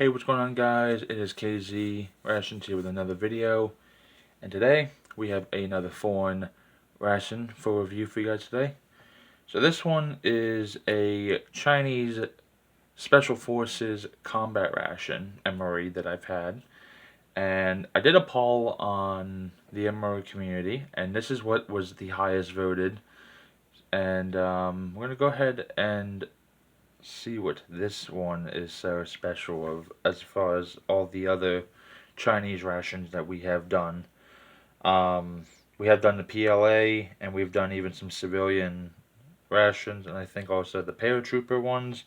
Hey, what's going on, guys? It is KZ Rations here with another video, and today we have another foreign ration for review for you guys today. So this one is a Chinese Special Forces combat ration MRE that I've had, and I did a poll on the MRE community, and this is what was the highest voted. And we're gonna go ahead and see what this one is so special of as far as all the other Chinese rations that we have done. We have done the PLA, and we've done even some civilian rations, and I think also the paratrooper ones.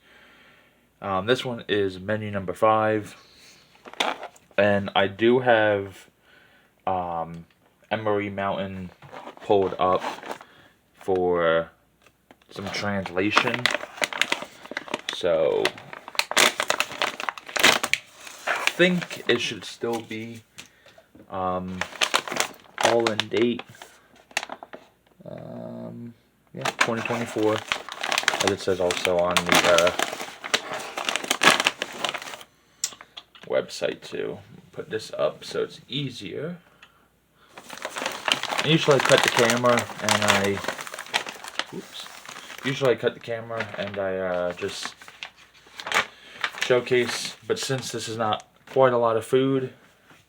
This one is menu number 5, and I do have Emery Mountain pulled up for some translation. So I think it should still be all in date. Yeah, 2024, as it says also on the website too. Put this up so it's easier. Usually I cut the camera and I just showcase, but since this is not quite a lot of food,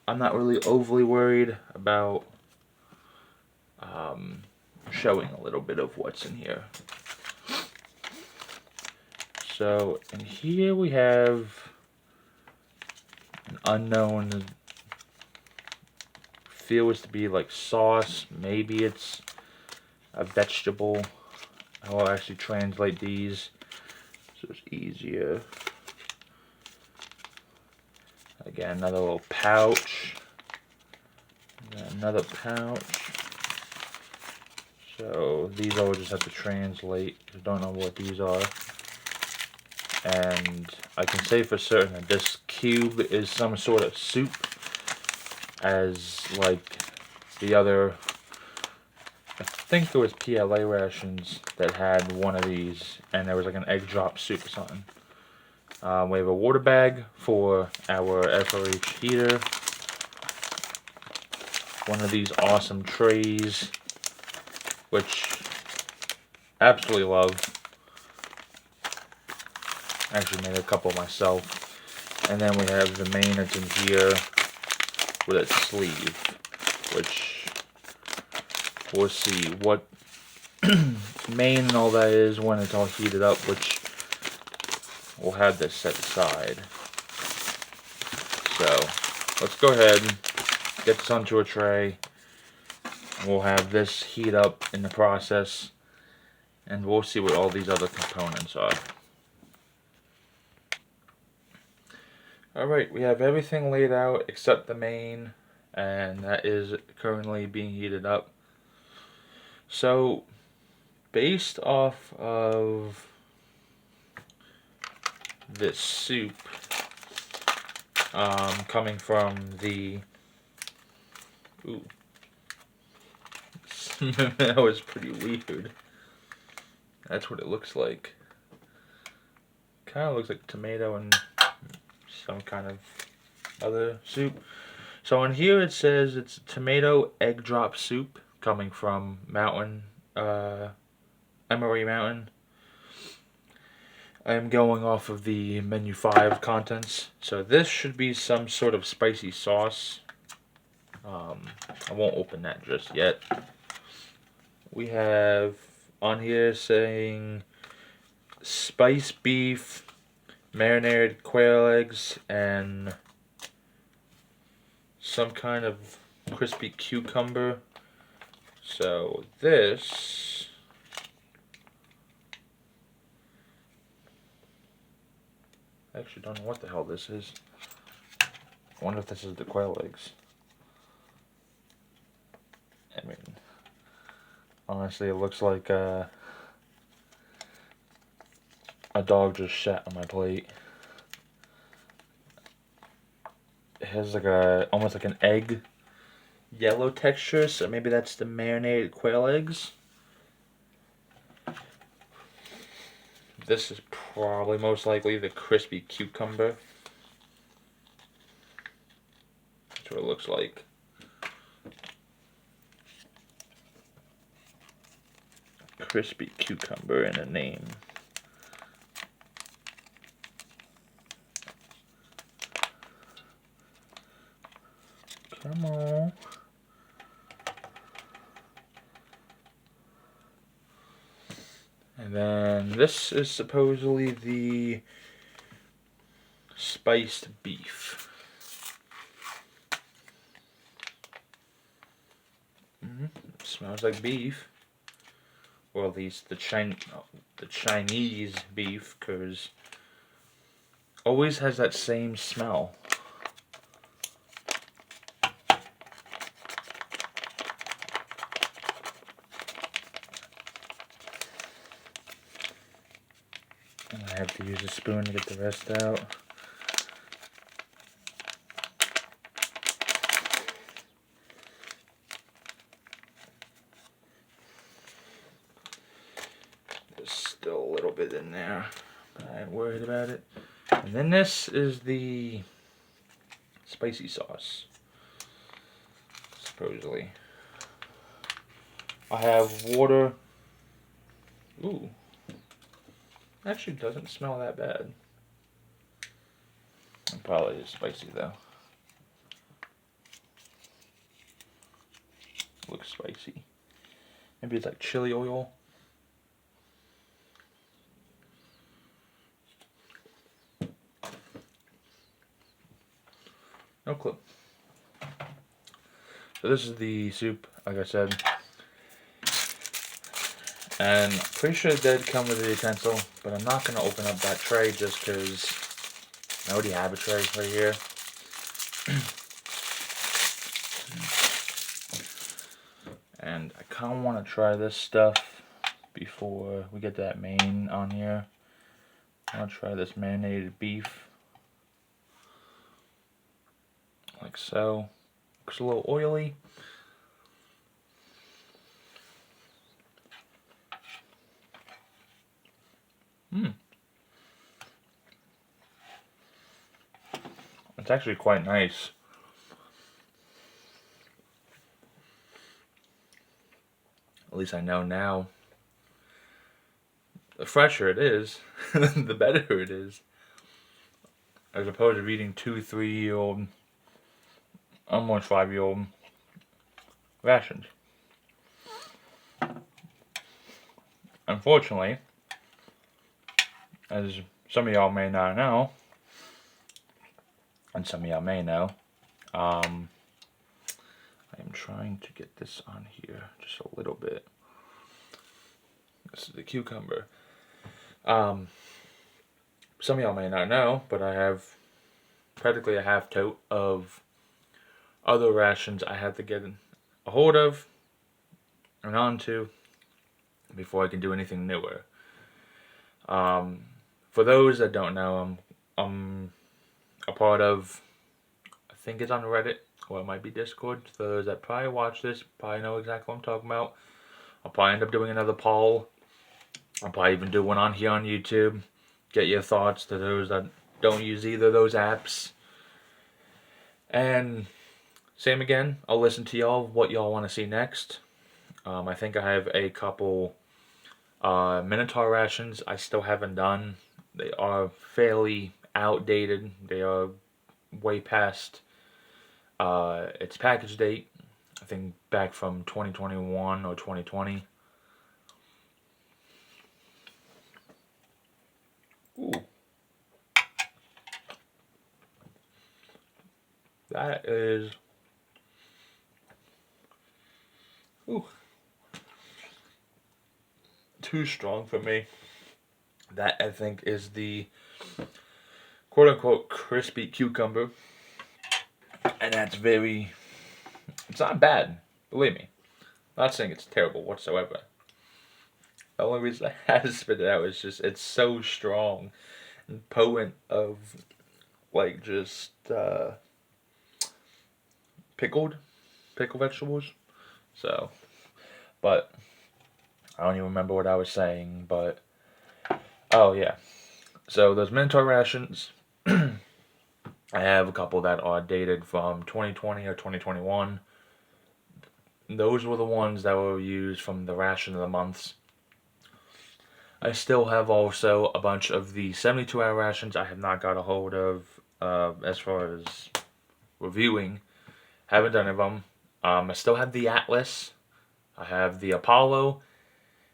I'm not really overly worried about showing a little bit of what's in here. So in here we have an unknown, feels to be like sauce, maybe it's a vegetable. I will actually translate these so it's easier. Again, another little pouch. Another pouch. So these I will just have to translate. I don't know what these are. And I can say for certain that this cube is some sort of soup, as like the other, I think there was PLA rations that had one of these, and there was like an egg drop soup or something. We have a water bag for our FRH heater. One of these awesome trays, which I absolutely love. I actually made a couple myself. And then we have the main that's in here with its sleeve, which we'll see what main and all that is when it's all heated up, which we'll have this set aside. So let's go ahead and get this onto a tray. We'll have this heat up in the process, and we'll see what all these other components are. Alright, we have everything laid out except the main, and that is currently being heated up. So, based off of this soup, coming from the, that was pretty weird. That's what it looks like. Kind of looks like tomato and some kind of other soup. So in here it says it's tomato egg drop soup coming from Emery Mountain. I am going off of the menu 5 contents. So this should be some sort of spicy sauce. I won't open that just yet. We have on here saying spice beef, marinated quail eggs, and some kind of crispy cucumber. So this, I actually don't know what the hell this is. I wonder if this is the quail eggs. I mean, honestly, it looks like a dog just shat on my plate. It has like almost like an egg yellow texture, so maybe that's the marinated quail eggs. This is probably most likely the crispy cucumber. That's what it looks like. Crispy cucumber in a name. Come on. And then this is supposedly the spiced beef. It smells like beef. Or at least the Chinese beef, because always has that same smell. And I have to use a spoon to get the rest out. There's still a little bit in there, but I ain't worried about it. And then this is the spicy sauce, supposedly. I have water. Ooh. Actually doesn't smell that bad. It probably is spicy though. Looks spicy. Maybe it's like chili oil. No clue. So this is the soup, like I said. And I'm pretty sure it did come with a utensil, but I'm not going to open up that tray just because I already have a tray right here. And I kind of want to try this stuff before we get that main on here. I want to try this marinated beef. Like so. Looks a little oily. It's actually quite nice. At least I know now. The fresher it is, the better it is. As opposed to eating 2, 3-year-old, almost 5-year-old rations. Unfortunately, as some of y'all may not know, and some of y'all may know, I am trying to get this on here just a little bit. This is the cucumber. Some of y'all may not know, but I have practically a half tote of other rations I have to get a hold of and onto before I can do anything newer. For those that don't know, I'm a part of, I think it's on Reddit, or it might be Discord. For those that probably watch this, probably know exactly what I'm talking about. I'll probably end up doing another poll. I'll probably even do one on here on YouTube. Get your thoughts to those that don't use either of those apps. And same again, I'll listen to y'all, what y'all want to see next. I think I have a couple Minotaur rations I still haven't done. They are fairly outdated. They are way past its package date. I think back from 2021 or 2020. Ooh. That is... Ooh. Too strong for me. That, I think, is the quote-unquote crispy cucumber. And that's very... It's not bad, believe me. I'm not saying it's terrible whatsoever. The only reason I had to spit it out is just, it's so strong and potent of, like, just, pickled vegetables. So, but, I don't even remember what I was saying, but, oh yeah. So, those Minotaur rations, I have a couple that are dated from 2020 or 2021. Those were the ones that were used from the ration of the months. I still have also a bunch of the 72-hour rations I have not got a hold of as far as reviewing. Haven't done any of them. I still have the Atlas. I have the Apollo.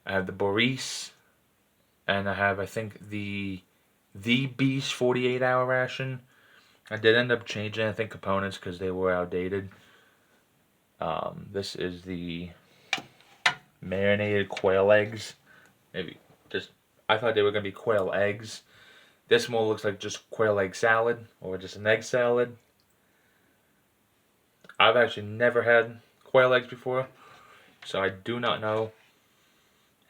I have the Boris. And I have, I think, the Beast 48-hour ration. I did end up changing, I think, components because they were outdated. This is the marinated quail eggs. Maybe just, I thought they were going to be quail eggs. This more looks like just quail egg salad or just an egg salad. I've actually never had quail eggs before, so I do not know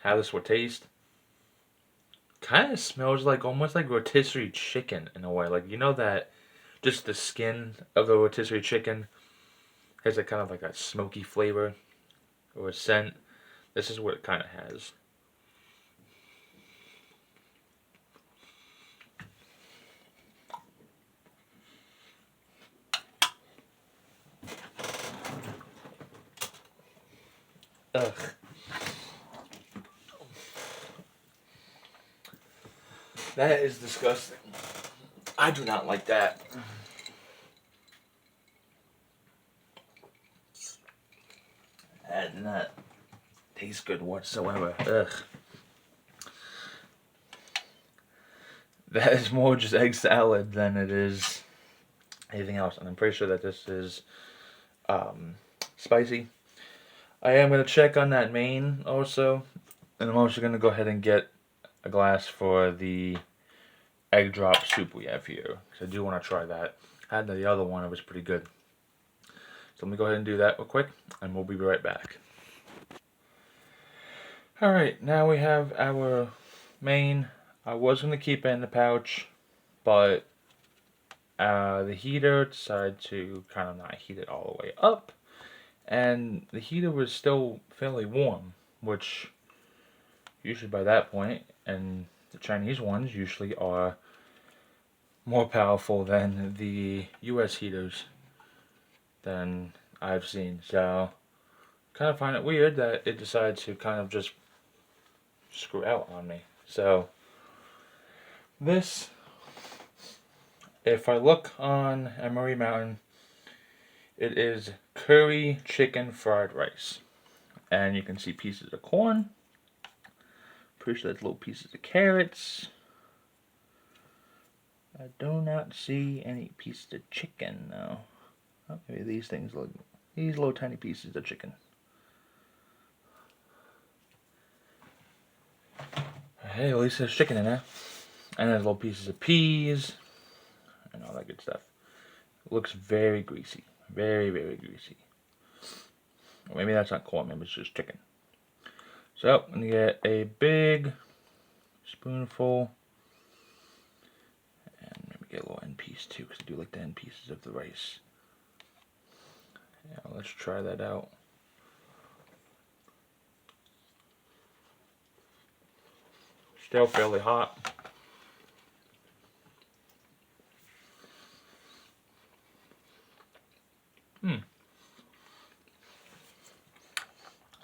how this would taste. Kind of smells like almost like rotisserie chicken in a way. Like, you know that just the skin of the rotisserie chicken has a kind of like a smoky flavor or a scent. This is what it kind of has. Ugh. That is disgusting. I do not like that. That did not taste good whatsoever. Ugh. That is more just egg salad than it is anything else. And I'm pretty sure that this is spicy. I am going to check on that main also. And I'm also going to go ahead and get a glass for the egg drop soup we have here. Because I do want to try that. I had the other one, it was pretty good. So let me go ahead and do that real quick. And we'll be right back. Alright, now we have our main. I was going to keep it in the pouch, but the heater decided to kind of not heat it all the way up. And the heater was still fairly warm, which usually by that point, and the Chinese ones usually are more powerful than the US heaters than I've seen. So, kind of find it weird that it decided to kind of just screw out on me. So, this, if I look on Emery Mountain, it is curry chicken fried rice. And you can see pieces of corn. Pretty sure that's little pieces of carrots. I do not see any pieces of chicken though. Oh, maybe these things look, these little tiny pieces of chicken. Hey, at least there's chicken in there. And there's little pieces of peas and all that good stuff. It looks very greasy. Very, very greasy. Or maybe that's not corn, maybe it's just chicken. So, I'm going to get a big spoonful. And maybe get a little end piece too, because I do like the end pieces of the rice. Yeah, let's try that out. Still fairly hot.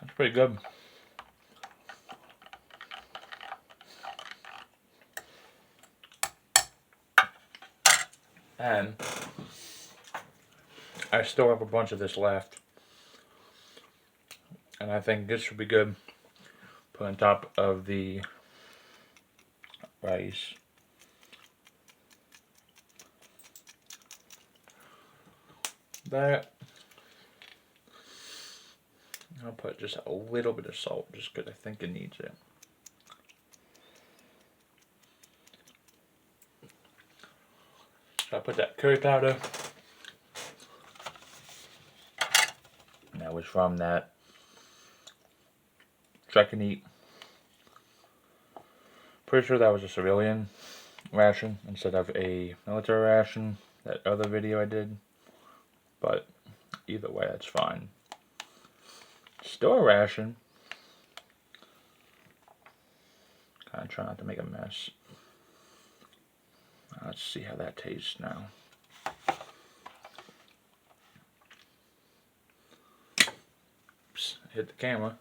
That's pretty good. And I still have a bunch of this left. And I think this would be good. Put on top of the rice. That. I'll put just a little bit of salt just because I think it needs it. So I put that curry powder. And that was from that Trek and Eat. Pretty sure that was a civilian ration instead of a military ration, that other video I did. But either way, that's fine. Store ration. Kind of try not to make a mess. Let's see how that tastes now. hit the camera.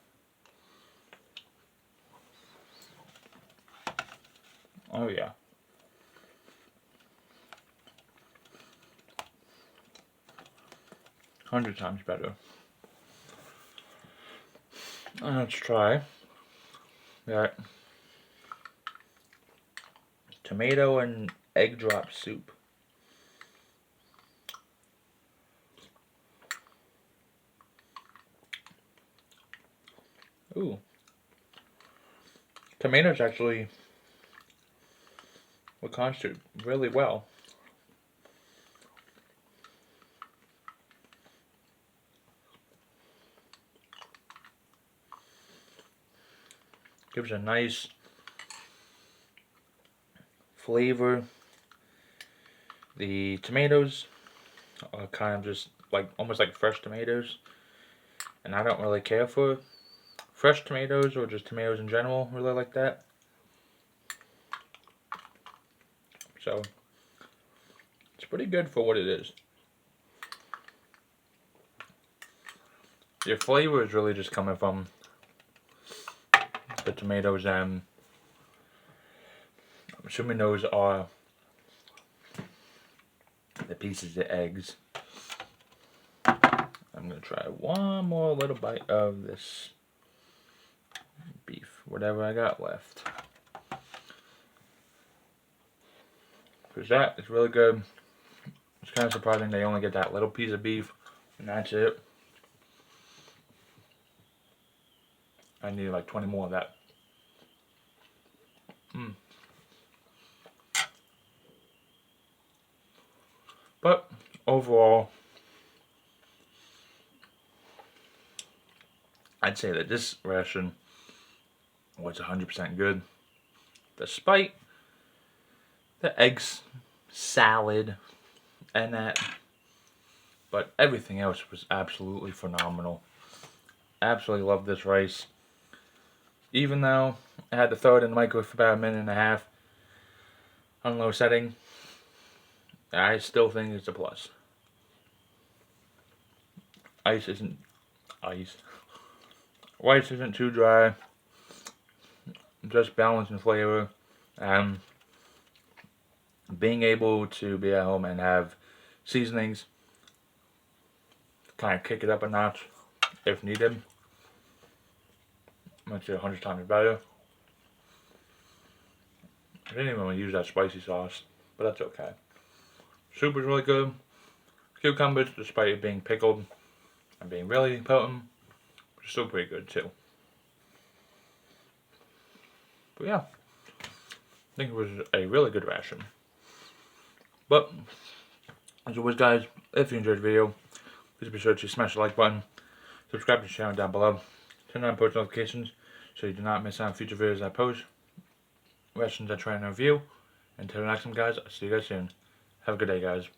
Oh yeah. Hundred times better. Let's try that tomato and egg drop soup. Ooh. Tomatoes actually will constitute really well. Gives a nice flavor. The tomatoes are kind of just like almost like fresh tomatoes, and I don't really care for fresh tomatoes or just tomatoes in general really like that. So it's pretty good for what it is. Your flavor is really just coming from the tomatoes, and I'm assuming those are the pieces of eggs. I'm gonna try one more little bite of this beef, whatever I got left, because that is really good. It's kind of surprising they only get that little piece of beef, and that's it. I need like 20 more of that. But overall, I'd say that this ration was 100% good, despite the eggs salad and that. But everything else was absolutely phenomenal. Absolutely love this rice. Even though I had to throw it in the microwave for about a minute and a half on low setting, I still think it's a plus. Rice isn't too dry. Just balanced in flavor. And being able to be at home and have seasonings kind of kick it up a notch if needed makes it 100 times better. I didn't even want to use that spicy sauce, but that's okay. Soup is really good. Cucumbers, despite it being pickled and being really potent, are still pretty good too. But yeah, I think it was a really good ration. But as always, guys, if you enjoyed the video, please be sure to smash the like button, subscribe to the channel down below, turn on post notifications so you do not miss out on future videos I post, rations I try and review. Until next time, guys, I'll see you guys soon. Have a good day, guys.